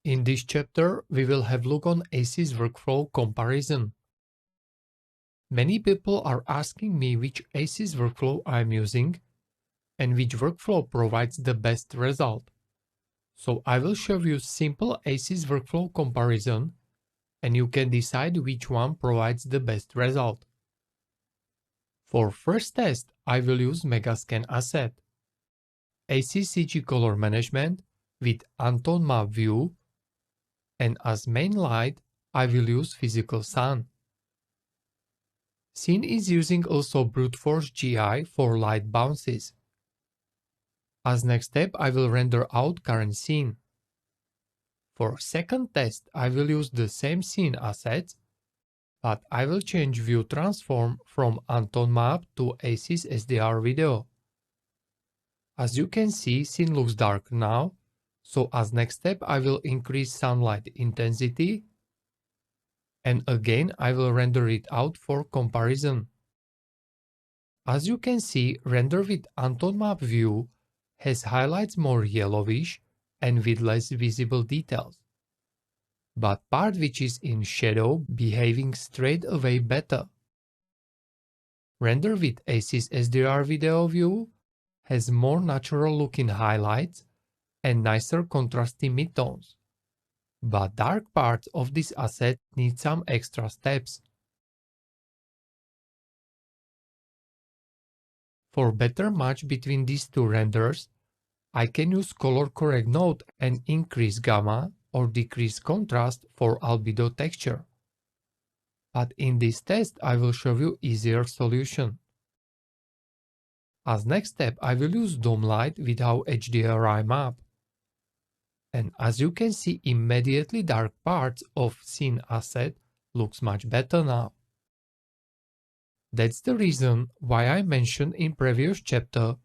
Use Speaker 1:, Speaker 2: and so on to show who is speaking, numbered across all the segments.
Speaker 1: In this chapter, we will have a look on ACES workflow comparison. Many people are asking me which ACES workflow I am using and which workflow provides the best result. So I will show you simple ACES workflow comparison and you can decide which one provides the best result. For first test, I will use Megascan Asset, ACES CG color management with Anton Map View, and as main light, I will use Physical Sun. Scene is using also Brute Force GI for light bounces. As next step, I will render out current scene. For second test, I will use the same scene assets, but I will change view transform from Anton Map to ACES SDR video. As you can see, scene looks dark now, so as next step I will increase sunlight intensity, and again I will render it out for comparison. As you can see, render with Anton Map view has highlights more yellowish and with less visible details, but part which is in shadow behaving straight away better. Render with ACES SDR video view has more natural looking highlights and nicer contrasty midtones, but dark parts of this asset need some extra steps. For better match between these two renders, I can use color correct node and increase gamma or decrease contrast for albedo texture. But in this test I will show you easier solution. As next step I will use dome light without HDRI map. And as you can see, immediately dark parts of scene asset looks much better now. That's the reason why I mentioned in previous chapter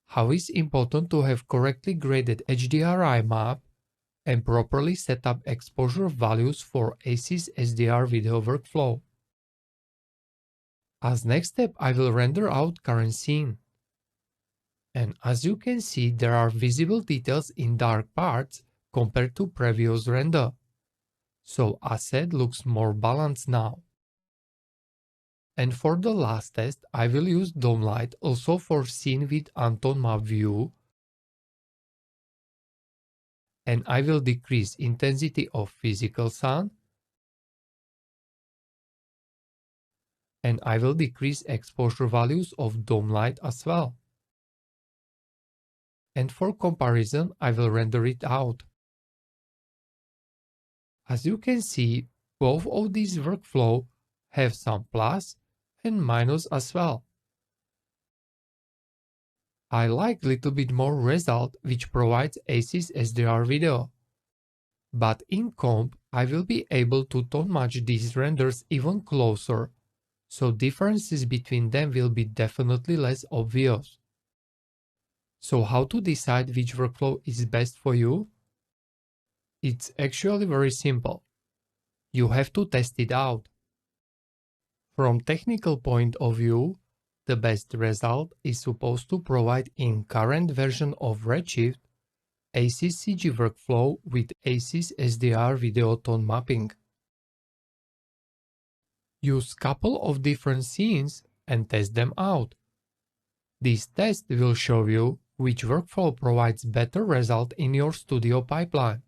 Speaker 1: how it's important to have correctly graded HDRI map and properly set up exposure values for ACES SDR video workflow. As next step I will render out current scene. And as you can see, there are visible details in dark parts compared to previous render, so asset looks more balanced now. And for the last test, I will use dome light also for scene with Anton Map view, and I will decrease intensity of Physical Sun, and I will decrease exposure values of dome light as well. And for comparison, I will render it out. As you can see, both of these workflows have some plus and minus as well. I like little bit more result which provides ACES SDR video. But in comp, I will be able to tone match these renders even closer, so differences between them will be definitely less obvious. So how to decide which workflow is best for you? It's actually very simple. You have to test it out. From technical point of view, the best result is supposed to provide in current version of Redshift ACES CG workflow with ACES SDR video tone mapping. Use couple of different scenes and test them out. This test will show you which workflow provides better result in your studio pipeline.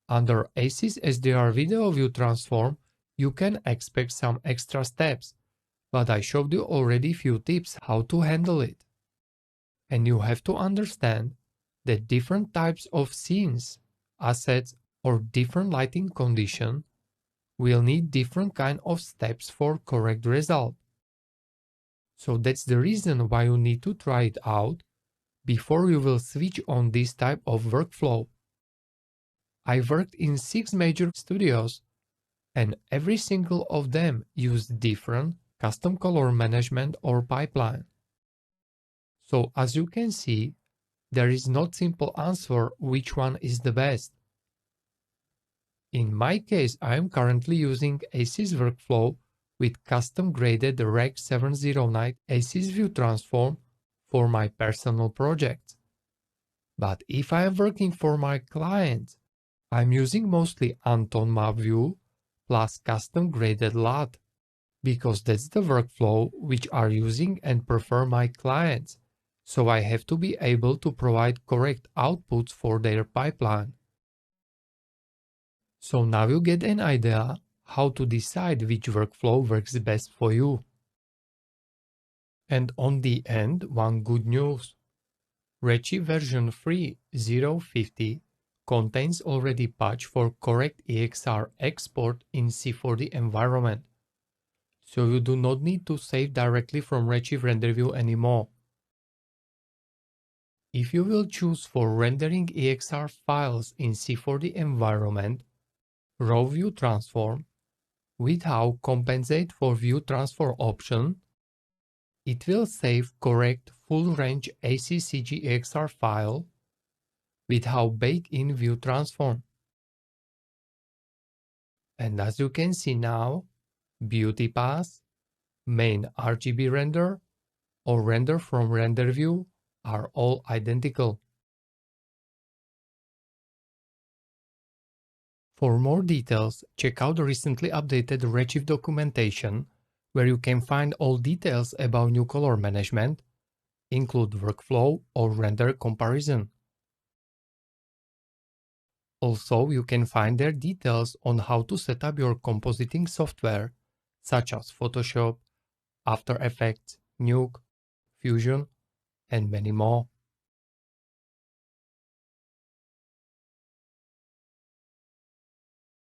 Speaker 1: Under ACES SDR video view transform, you can expect some extra steps, but I showed you already few tips how to handle it. And you have to understand that different types of scenes, assets, or different lighting condition will need different kind of steps for correct result. So that's the reason why you need to try it out before you will switch on this type of workflow. I worked in 6 major studios and every single of them used different custom color management or pipeline. So as you can see, there is not simple answer which one is the best. In my case, I am currently using ACES workflow with custom graded Rec 709 ACES view transform for my personal projects. But if I am working for my clients, I'm using mostly Anton MapView plus custom graded LUT because that's the workflow which are using and prefer my clients, so I have to be able to provide correct outputs for their pipeline. So now you get an idea how to decide which workflow works best for you. And on the end, one good news. Redshift version 3.0.50 contains already patch for correct EXR export in C4D environment, so you do not need to save directly from Redshift Render View anymore. If you will choose for rendering EXR files in C4D environment, Raw View Transform, with how compensate for view transfer option, it will save correct full range ACCG EXR file with how bake in view transform. And as you can see now, Beauty Pass, main RGB render, or render from render view are all identical. For more details, check out the recently updated Redshift documentation, where you can find all details about new color management, include workflow or render comparison. Also, you can find their details on how to set up your compositing software, such as Photoshop, After Effects, Nuke, Fusion, and many more.